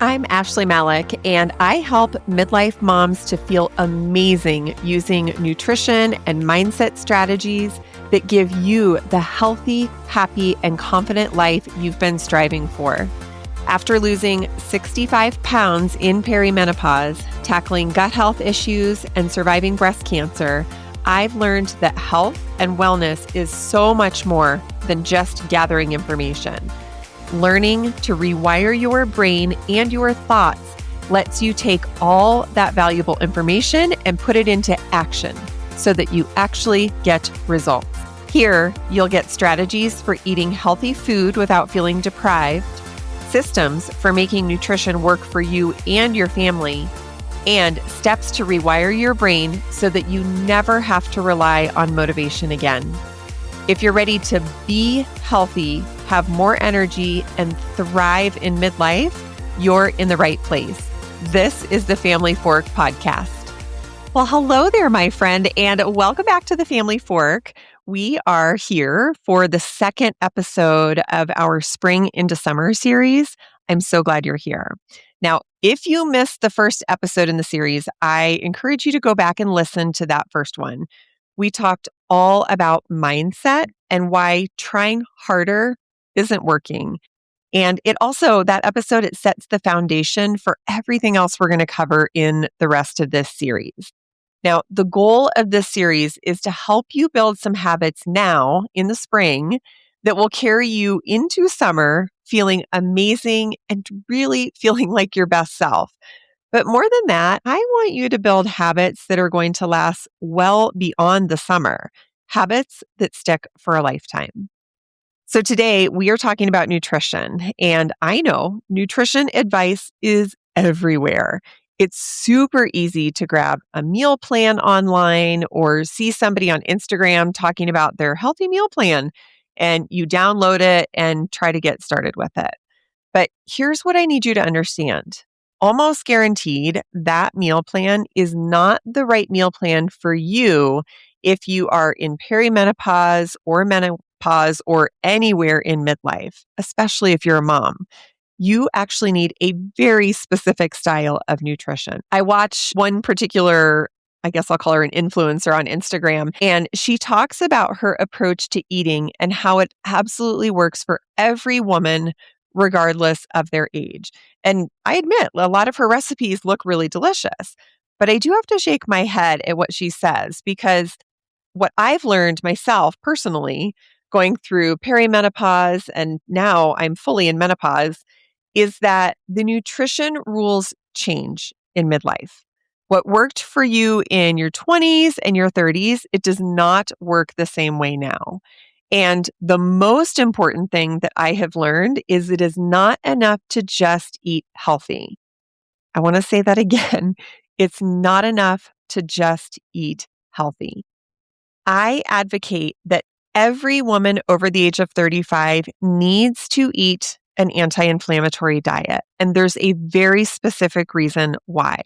I'm Ashley Malik, and I help midlife moms to feel amazing using nutrition and mindset strategies that give you the healthy, happy, and confident life you've been striving for. After losing 65 pounds in perimenopause, tackling gut health issues, and surviving breast cancer, I've learned that health and wellness is so much more than just gathering information. Learning to rewire your brain and your thoughts lets you take all that valuable information and put it into action so that you actually get results. Here, you'll get strategies for eating healthy food without feeling deprived, systems for making nutrition work for you and your family, and steps to rewire your brain so that you never have to rely on motivation again. If you're ready to be healthy, have more energy, and thrive in midlife, you're in the right place. This is the Family Fork podcast. Well, hello there, my friend, and welcome back to the Family Fork. We are here for the second episode of our Spring into Summer series. I'm so glad you're here. Now, if you missed the first episode in the series, I encourage you to go back and listen to that first one. We talked all about mindset and why trying harder isn't working. And that episode, it sets the foundation for everything else we're going to cover in the rest of this series. Now, the goal of this series is to help you build some habits now in the spring that will carry you into summer feeling amazing and really feeling like your best self. But more than that, I want you to build habits that are going to last well beyond the summer, habits that stick for a lifetime. So today we are talking about nutrition, and I know nutrition advice is everywhere. It's super easy to grab a meal plan online or see somebody on Instagram talking about their healthy meal plan, and you download it and try to get started with it. But here's what I need you to understand. Almost guaranteed that meal plan is not the right meal plan for you if you are in perimenopause or menopause or anywhere in midlife, especially if you're a mom. You actually need a very specific style of nutrition. I watch one particular, I guess I'll call her an influencer on Instagram, and she talks about her approach to eating and how it absolutely works for every woman regardless of their age. And I admit, a lot of her recipes look really delicious, but I do have to shake my head at what she says because what I've learned myself personally, going through perimenopause and now I'm fully in menopause, is that the nutrition rules change in midlife. What worked for you in your 20s and your 30s, it does not work the same way now. And the most important thing that I have learned is it is not enough to just eat healthy. I want to say that again. It's not enough to just eat healthy. I advocate that every woman over the age of 35 needs to eat an anti-inflammatory diet. And there's a very specific reason why.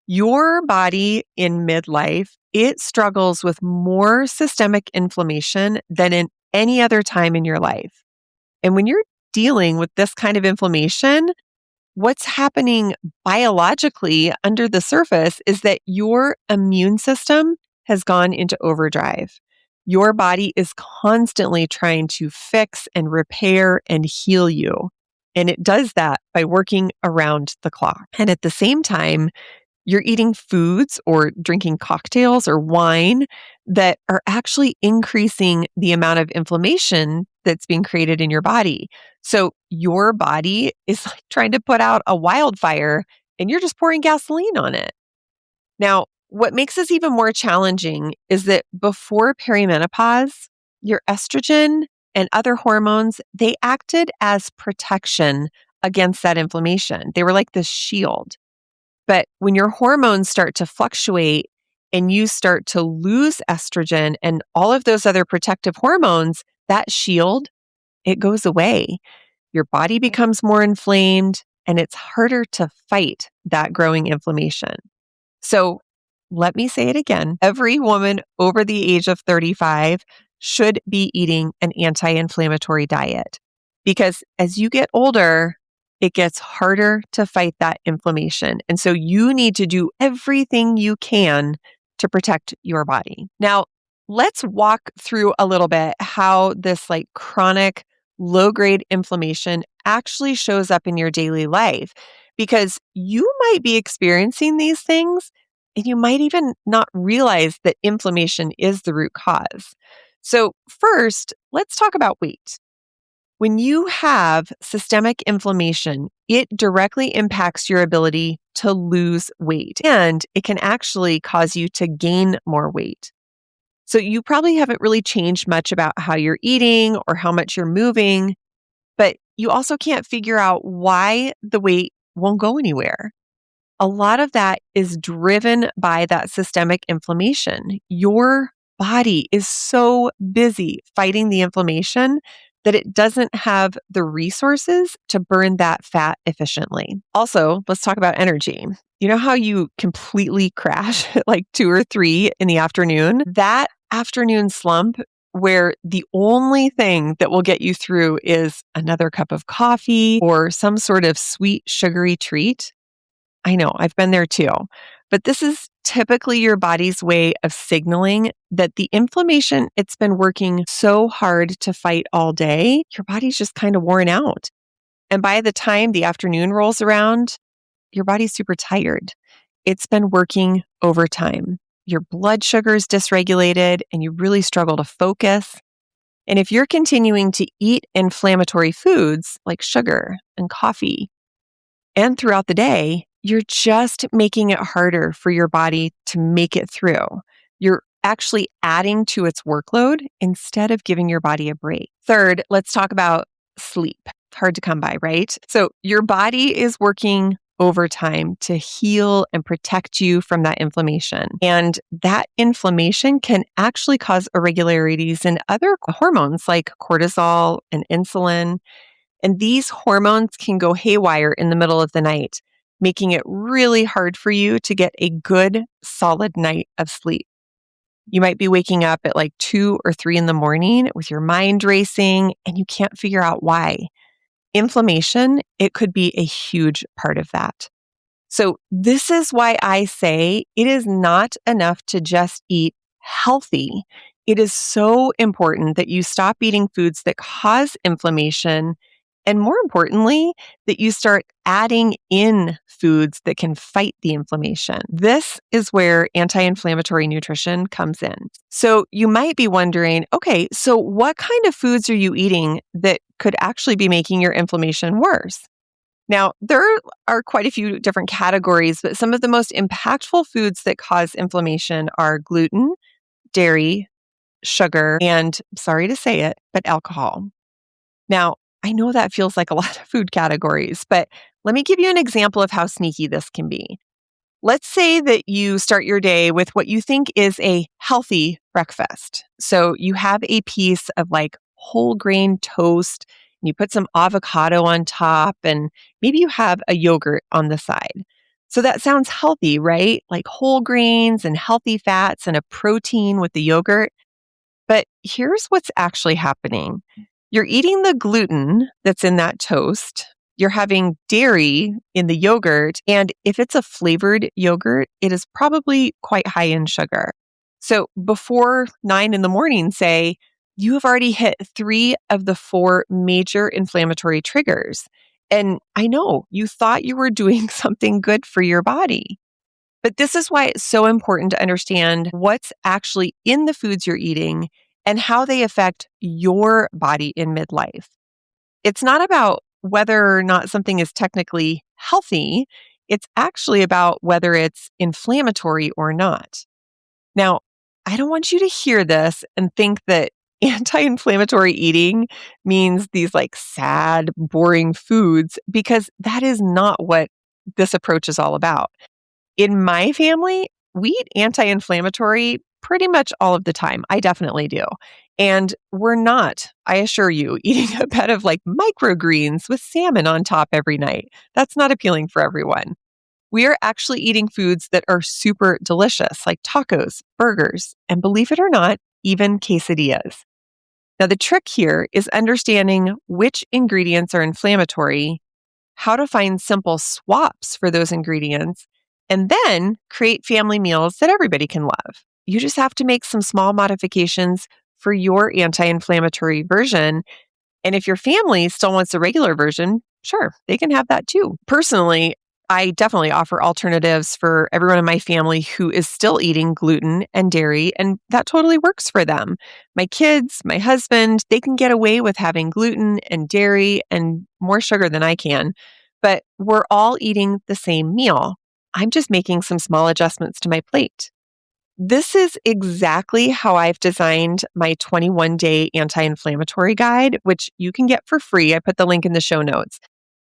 Your body in midlife, it struggles with more systemic inflammation than in any other time in your life. And when you're dealing with this kind of inflammation, what's happening biologically under the surface is that your immune system has gone into overdrive. Your body is constantly trying to fix and repair and heal you. And it does that by working around the clock. And at the same time, you're eating foods or drinking cocktails or wine that are actually increasing the amount of inflammation that's being created in your body. So your body is like trying to put out a wildfire and you're just pouring gasoline on it. Now, what makes this even more challenging is that before perimenopause, your estrogen and other hormones, they acted as protection against that inflammation. They were like this shield. But when your hormones start to fluctuate and you start to lose estrogen and all of those other protective hormones, that shield, it goes away. Your body becomes more inflamed and it's harder to fight that growing inflammation. So let me say it again. Every woman over the age of 35 should be eating an anti-inflammatory diet because as you get older, it gets harder to fight that inflammation. And so you need to do everything you can to protect your body. Now, let's walk through a little bit how this like chronic low grade inflammation actually shows up in your daily life, because you might be experiencing these things and you might even not realize that inflammation is the root cause. So, first, let's talk about weight. When you have systemic inflammation, it directly impacts your ability to lose weight, and it can actually cause you to gain more weight. So you probably haven't really changed much about how you're eating or how much you're moving, but you also can't figure out why the weight won't go anywhere. A lot of that is driven by that systemic inflammation. Your body is so busy fighting the inflammation that it doesn't have the resources to burn that fat efficiently. Also, let's talk about energy. You know how you completely crash at like 2 or 3 in the afternoon? That afternoon slump where the only thing that will get you through is another cup of coffee or some sort of sweet, sugary treat. I know, I've been there too. But this is typically your body's way of signaling that the inflammation it's been working so hard to fight all day, your body's just kind of worn out. And by the time the afternoon rolls around, your body's super tired. It's been working overtime. Your blood sugar is dysregulated and you really struggle to focus. And if you're continuing to eat inflammatory foods like sugar and coffee, and throughout the day, you're just making it harder for your body to make it through. You're actually adding to its workload instead of giving your body a break. Third, let's talk about sleep. Hard to come by, right? So your body is working overtime to heal and protect you from that inflammation. And that inflammation can actually cause irregularities in other hormones like cortisol and insulin. And these hormones can go haywire in the middle of the night, making it really hard for you to get a good, solid night of sleep. You might be waking up at like 2 or 3 in the morning with your mind racing and you can't figure out why. Inflammation, it could be a huge part of that. So this is why I say it is not enough to just eat healthy. It is so important that you stop eating foods that cause inflammation, and more importantly, that you start adding in foods that can fight the inflammation. This is where anti-inflammatory nutrition comes in. So you might be wondering, okay, so what kind of foods are you eating that could actually be making your inflammation worse? Now, there are quite a few different categories, but some of the most impactful foods that cause inflammation are gluten, dairy, sugar, and sorry to say it, but alcohol. Now, I know that feels like a lot of food categories, but let me give you an example of how sneaky this can be. Let's say that you start your day with what you think is a healthy breakfast. So you have a piece of like whole grain toast, and you put some avocado on top, and maybe you have a yogurt on the side. So that sounds healthy, right? Like whole grains and healthy fats and a protein with the yogurt. But here's what's actually happening. You're eating the gluten that's in that toast. You're having dairy in the yogurt. And if it's a flavored yogurt, it is probably quite high in sugar. So before 9 in the morning, say, you have already hit 3 of the 4 major inflammatory triggers. And I know you thought you were doing something good for your body. But this is why it's so important to understand what's actually in the foods you're eating and how they affect your body in midlife. It's not about whether or not something is technically healthy. It's actually about whether it's inflammatory or not. Now, I don't want you to hear this and think that anti-inflammatory eating means these like sad, boring foods, because that is not what this approach is all about. In my family, we eat anti-inflammatory pretty much all of the time. I definitely do. And we're not, I assure you, eating a bed of like microgreens with salmon on top every night. That's not appealing for everyone. We are actually eating foods that are super delicious, like tacos, burgers, and believe it or not, even quesadillas. Now, the trick here is understanding which ingredients are inflammatory, how to find simple swaps for those ingredients, and then create family meals that everybody can love. You just have to make some small modifications for your anti inflammatory version. And if your family still wants a regular version, sure, they can have that too. Personally, I definitely offer alternatives for everyone in my family who is still eating gluten and dairy, and that totally works for them. My kids, my husband, they can get away with having gluten and dairy and more sugar than I can, but we're all eating the same meal. I'm just making some small adjustments to my plate. This is exactly how I've designed my 21-day anti-inflammatory guide, which you can get for free. I put the link in the show notes.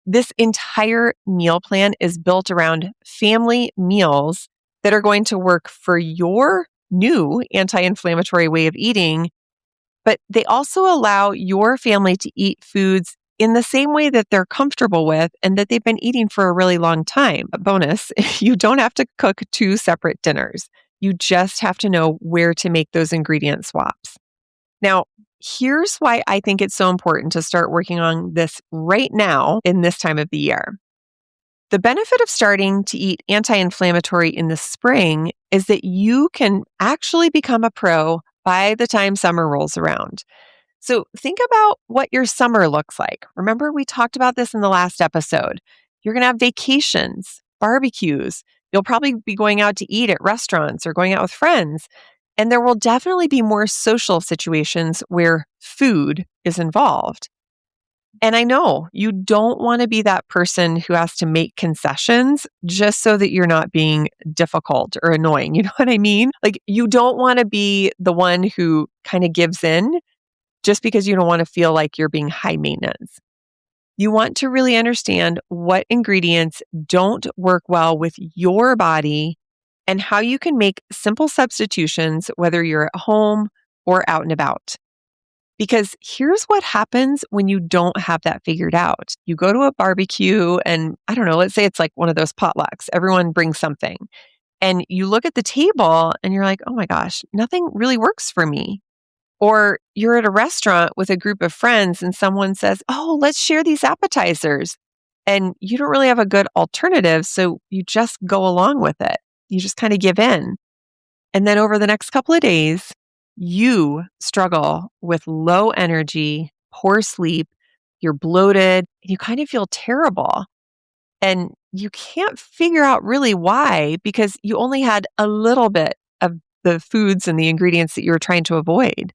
This entire meal plan is built around family meals that are going to work for your new anti-inflammatory way of eating, but they also allow your family to eat foods in the same way that they're comfortable with and that they've been eating for a really long time. A bonus, you don't have to cook two separate dinners. You just have to know where to make those ingredient swaps. Now, here's why I think it's so important to start working on this right now in this time of the year. The benefit of starting to eat anti-inflammatory in the spring is that you can actually become a pro by the time summer rolls around. So think about what your summer looks like. Remember, we talked about this in the last episode. You're going to have vacations, barbecues. You'll probably be going out to eat at restaurants or going out with friends. And there will definitely be more social situations where food is involved. And I know you don't want to be that person who has to make concessions just so that you're not being difficult or annoying. You know what I mean? Like, you don't want to be the one who kind of gives in just because you don't want to feel like you're being high maintenance. You want to really understand what ingredients don't work well with your body and how you can make simple substitutions, whether you're at home or out and about. Because here's what happens when you don't have that figured out. You go to a barbecue and I don't know, let's say it's like one of those potlucks. Everyone brings something and you look at the table and you're like, oh my gosh, nothing really works for me. Or you're at a restaurant with a group of friends and someone says, oh, let's share these appetizers. And you don't really have a good alternative. So you just go along with it. You just kind of give in. And then over the next couple of days, you struggle with low energy, poor sleep, you're bloated, you kind of feel terrible. And you can't figure out really why because you only had a little bit of the foods and the ingredients that you were trying to avoid.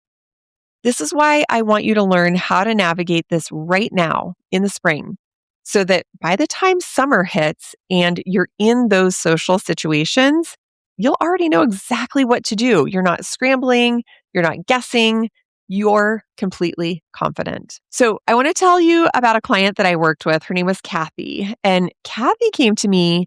This is why I want you to learn how to navigate this right now in the spring so that by the time summer hits and you're in those social situations, you'll already know exactly what to do. You're not scrambling, you're not guessing, you're completely confident. So I want to tell you about a client that I worked with. Her name was Kathy. And Kathy came to me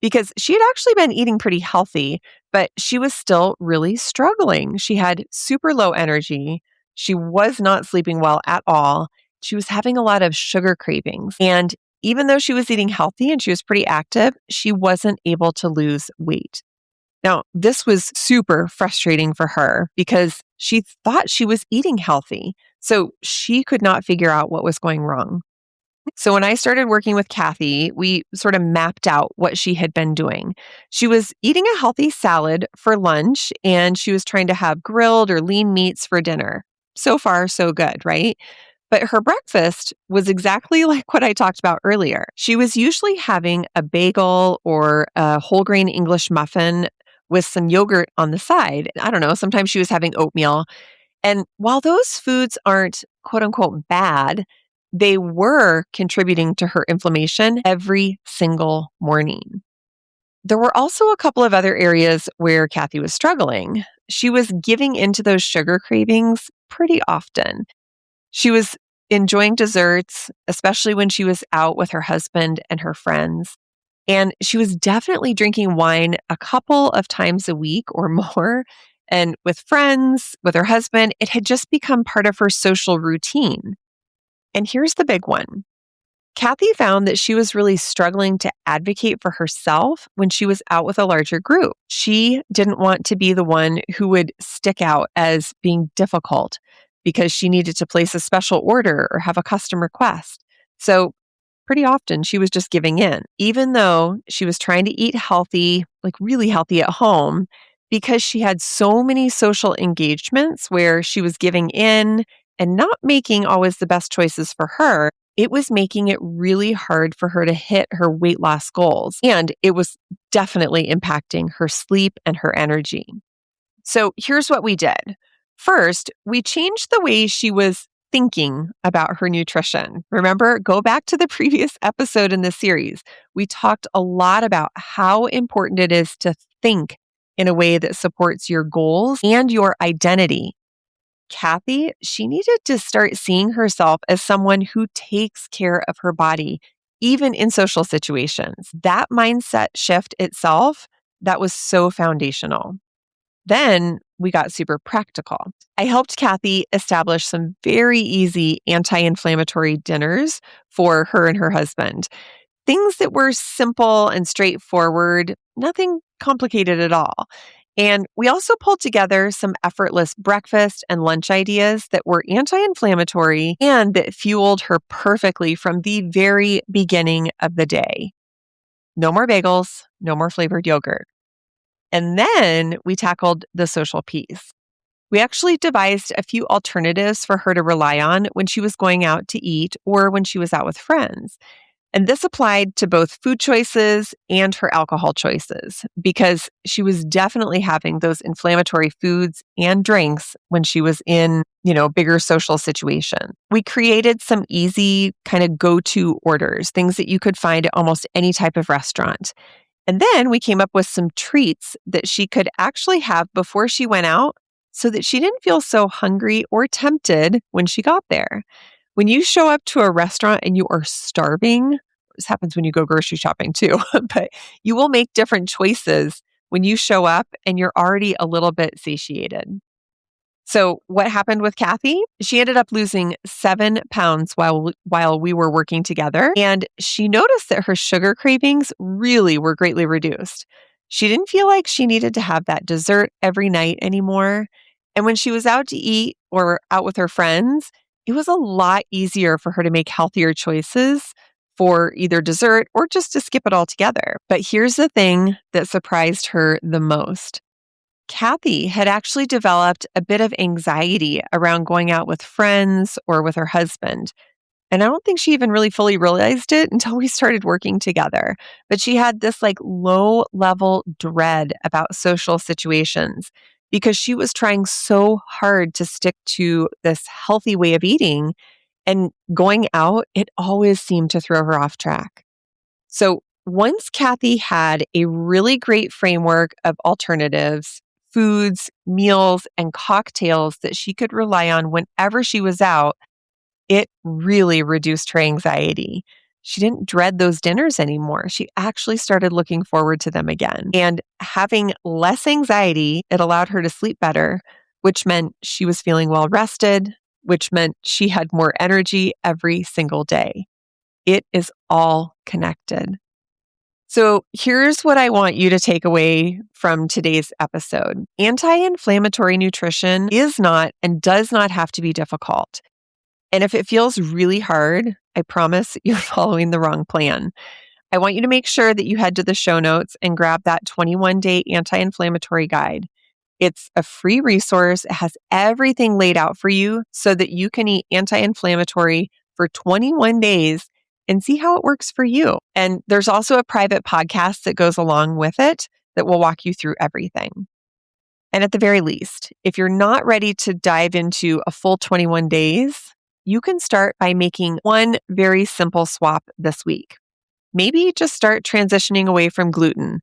because she had actually been eating pretty healthy, but she was still really struggling. She had super low energy. She was not sleeping well at all. She was having a lot of sugar cravings. And even though she was eating healthy and she was pretty active, she wasn't able to lose weight. Now, this was super frustrating for her because she thought she was eating healthy. So she could not figure out what was going wrong. So when I started working with Kathy, we sort of mapped out what she had been doing. She was eating a healthy salad for lunch and she was trying to have grilled or lean meats for dinner. So far, so good, right? But her breakfast was exactly like what I talked about earlier. She was usually having a bagel or a whole grain English muffin with some yogurt on the side. I don't know, sometimes she was having oatmeal. And while those foods aren't quote unquote bad, they were contributing to her inflammation every single morning. There were also a couple of other areas where Kathy was struggling. She was giving into those sugar cravings pretty often. She was enjoying desserts, especially when she was out with her husband and her friends. And she was definitely drinking wine a couple of times a week or more. And with friends, with her husband, it had just become part of her social routine. And here's the big one. Kathy found that she was really struggling to advocate for herself when she was out with a larger group. She didn't want to be the one who would stick out as being difficult because she needed to place a special order or have a custom request. So pretty often she was just giving in, even though she was trying to eat healthy, like really healthy at home, because she had so many social engagements where she was giving in and not making always the best choices for her. It was making it really hard for her to hit her weight loss goals. And it was definitely impacting her sleep and her energy. So here's what we did. First, we changed the way she was thinking about her nutrition. Remember, go back to the previous episode in the series. We talked a lot about how important it is to think in a way that supports your goals and your identity. Kathy, she needed to start seeing herself as someone who takes care of her body, even in social situations. That mindset shift itself, that was so foundational. Then we got super practical. I helped Kathy establish some very easy anti-inflammatory dinners for her and her husband. Things that were simple and straightforward, nothing complicated at all. And we also pulled together some effortless breakfast and lunch ideas that were anti-inflammatory and that fueled her perfectly from the very beginning of the day. No more bagels, no more flavored yogurt. And then we tackled the social piece. We actually devised a few alternatives for her to rely on when she was going out to eat or when she was out with friends. And this applied to both food choices and her alcohol choices because she was definitely having those inflammatory foods and drinks when she was in, bigger social situation. We created some easy kind of go-to orders, things that you could find at almost any type of restaurant. And then we came up with some treats that she could actually have before she went out so that she didn't feel so hungry or tempted when she got there. When you show up to a restaurant and you are starving, this happens when you go grocery shopping too, but you will make different choices when you show up and you're already a little bit satiated. So what happened with Kathy? She ended up losing 7 pounds while we were working together, and she noticed that her sugar cravings really were greatly reduced. She didn't feel like she needed to have that dessert every night anymore. And when she was out to eat or out with her friends, it was a lot easier for her to make healthier choices for either dessert or just to skip it altogether. But here's the thing that surprised her the most. Kathy had actually developed a bit of anxiety around going out with friends or with her husband. And I don't think she even really fully realized it until we started working together. But she had this low level dread about social situations because she was trying so hard to stick to this healthy way of eating. And going out, it always seemed to throw her off track. So once Kathy had a really great framework of alternatives, foods, meals, and cocktails that she could rely on whenever she was out, it really reduced her anxiety. She didn't dread those dinners anymore. She actually started looking forward to them again. And having less anxiety, it allowed her to sleep better, which meant she was feeling well rested, which meant she had more energy every single day. It is all connected. So here's what I want you to take away from today's episode. Anti-inflammatory nutrition is not and does not have to be difficult. And if it feels really hard, I promise you're following the wrong plan. I want you to make sure that you head to the show notes and grab that 21-day anti-inflammatory guide. It's a free resource. It has everything laid out for you so that you can eat anti-inflammatory for 21 days and see how it works for you. And there's also a private podcast that goes along with it that will walk you through everything. And at the very least, if you're not ready to dive into a full 21 days, you can start by making one very simple swap this week. Maybe just start transitioning away from gluten.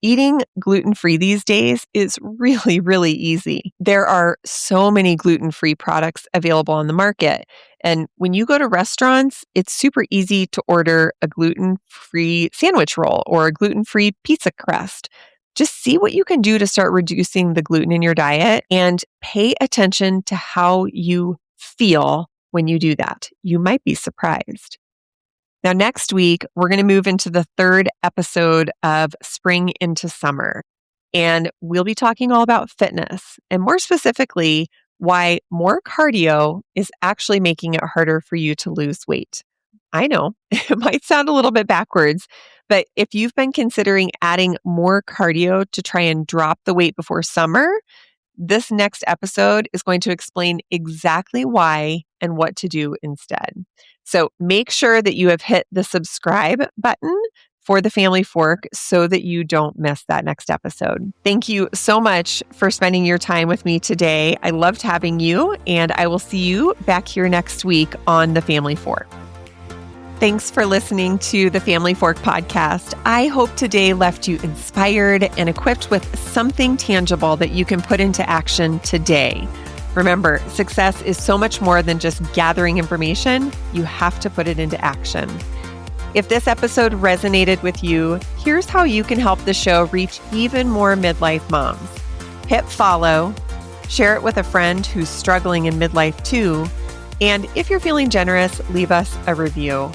Eating gluten-free these days is really, really easy. There are so many gluten-free products available on the market. And when you go to restaurants, it's super easy to order a gluten-free sandwich roll or a gluten-free pizza crust. Just see what you can do to start reducing the gluten in your diet and pay attention to how you feel when you do that. You might be surprised. Now, next week, we're going to move into the third episode of Spring into Summer, and we'll be talking all about fitness and more specifically, why more cardio is actually making it harder for you to lose weight. I know it might sound a little bit backwards, but if you've been considering adding more cardio to try and drop the weight before summer, this next episode is going to explain exactly why and what to do instead. So make sure that you have hit the subscribe button for the Family Fork so that you don't miss that next episode. Thank you so much for spending your time with me today. I loved having you, and I will see you back here next week on the Family Fork. Thanks for listening to the Family Fork podcast. I hope today left you inspired and equipped with something tangible that you can put into action today. Remember, success is so much more than just gathering information. You have to put it into action. If this episode resonated with you, here's how you can help the show reach even more midlife moms. Hit follow, share it with a friend who's struggling in midlife too, and if you're feeling generous, leave us a review.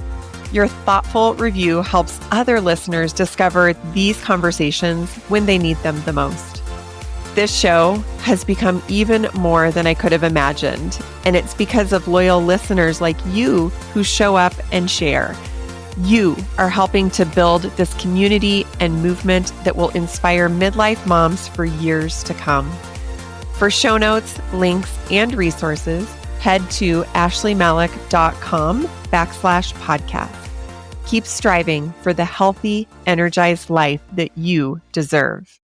Your thoughtful review helps other listeners discover these conversations when they need them the most. This show has become even more than I could have imagined, and it's because of loyal listeners like you who show up and share. You are helping to build this community and movement that will inspire midlife moms for years to come. For show notes, links, and resources, head to ashleymalik.com/podcast. Keep striving for the healthy, energized life that you deserve.